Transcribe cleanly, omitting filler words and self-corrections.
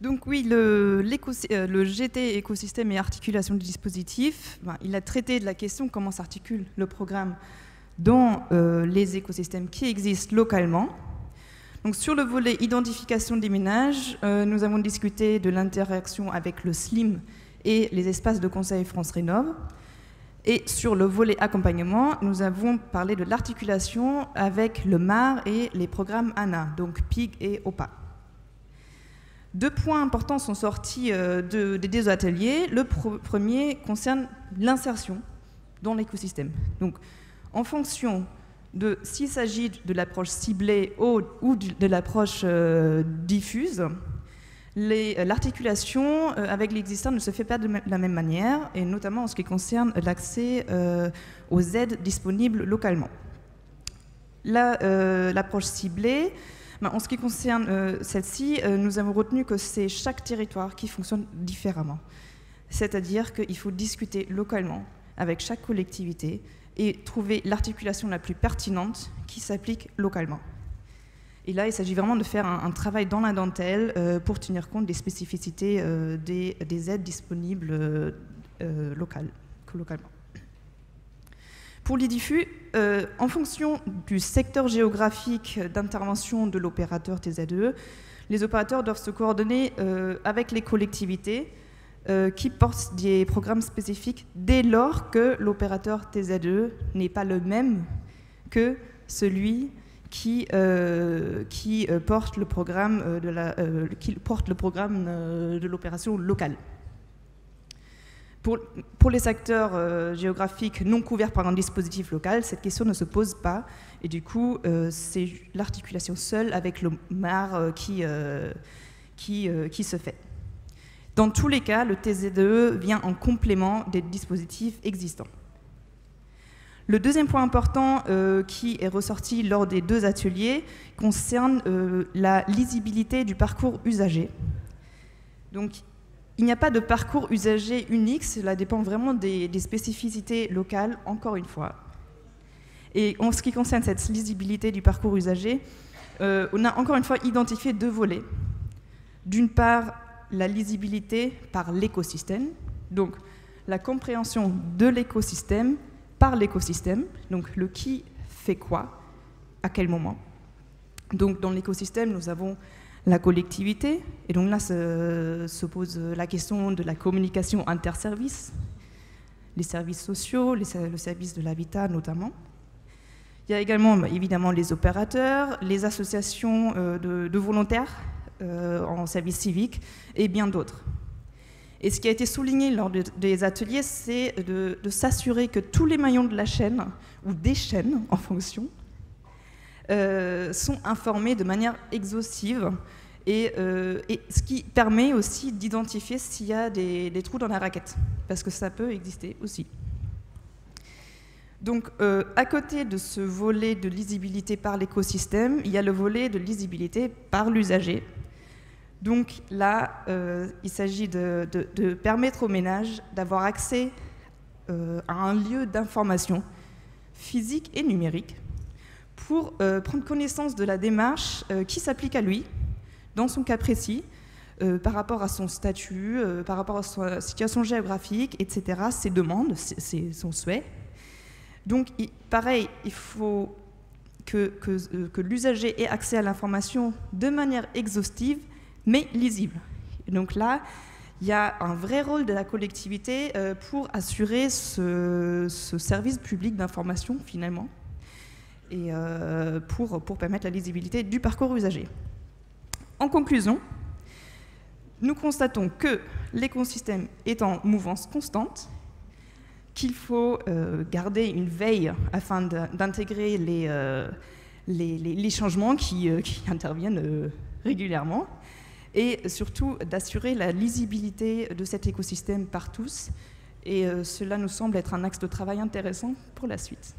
Donc oui, le GT écosystème et articulation du dispositif, il a traité de la question comment s'articule le programme dans les écosystèmes qui existent localement. Donc sur le volet identification des ménages, nous avons discuté de l'interaction avec le SLIM et les espaces de conseil France Rénov'. Et sur le volet accompagnement, nous avons parlé de l'articulation avec le MAR et les programmes ANA, donc PIG et OPA. Deux points importants sont sortis des deux ateliers. Le premier concerne l'insertion dans l'écosystème. Donc, en fonction de s'il s'agit de l'approche ciblée ou de l'approche diffuse, l'articulation avec l'existant ne se fait pas de la même manière, et notamment en ce qui concerne l'accès aux aides disponibles localement. L'approche ciblée, en ce qui concerne celle-ci, nous avons retenu que c'est chaque territoire qui fonctionne différemment. C'est-à-dire qu'il faut discuter localement avec chaque collectivité et trouver l'articulation la plus pertinente qui s'applique localement. Et là, il s'agit vraiment de faire un travail dans la dentelle pour tenir compte des spécificités des aides disponibles localement. Pour l'IDIFU, en fonction du secteur géographique d'intervention de l'opérateur TZE, les opérateurs doivent se coordonner avec les collectivités qui portent des programmes spécifiques dès lors que l'opérateur TZE n'est pas le même que celui qui porte le programme de l'opération locale. Pour les secteurs géographiques non couverts par un dispositif local, cette question ne se pose pas, et du coup, c'est l'articulation seule avec le MAR qui se fait. Dans tous les cas, le TZE vient en complément des dispositifs existants. Le deuxième point important qui est ressorti lors des deux ateliers concerne la lisibilité du parcours usager. Donc, il n'y a pas de parcours usager unique, cela dépend vraiment des spécificités locales, encore une fois. Et en ce qui concerne cette lisibilité du parcours usager, on a encore une fois identifié deux volets. D'une part, la lisibilité par l'écosystème, donc la compréhension de l'écosystème par l'écosystème, donc le qui fait quoi, à quel moment. Donc dans l'écosystème, nous avons la collectivité, et donc là se pose la question de la communication interservices, les services sociaux, le service de l'habitat notamment. Il y a également évidemment les opérateurs, les associations de volontaires en service civique et bien d'autres. Et ce qui a été souligné lors des ateliers, c'est de s'assurer que tous les maillons de la chaîne, ou des chaînes en fonction, sont informés de manière exhaustive, et ce qui permet aussi d'identifier s'il y a des trous dans la raquette, parce que ça peut exister aussi. Donc, à côté de ce volet de lisibilité par l'écosystème, il y a le volet de lisibilité par l'usager. Donc là, il s'agit de permettre aux ménages d'avoir accès à un lieu d'information physique et numérique pour prendre connaissance de la démarche qui s'applique à lui, dans son cas précis, par rapport à son statut, par rapport à sa situation géographique, etc., ses demandes, son souhait. Donc, pareil, il faut que l'usager ait accès à l'information de manière exhaustive, mais lisible. Et donc là, il y a un vrai rôle de la collectivité pour assurer ce service public d'information, finalement, et pour permettre la lisibilité du parcours usager. En conclusion, nous constatons que l'écosystème est en mouvance constante, qu'il faut garder une veille afin d'intégrer les changements qui interviennent régulièrement, et surtout d'assurer la lisibilité de cet écosystème par tous. Et cela nous semble être un axe de travail intéressant pour la suite.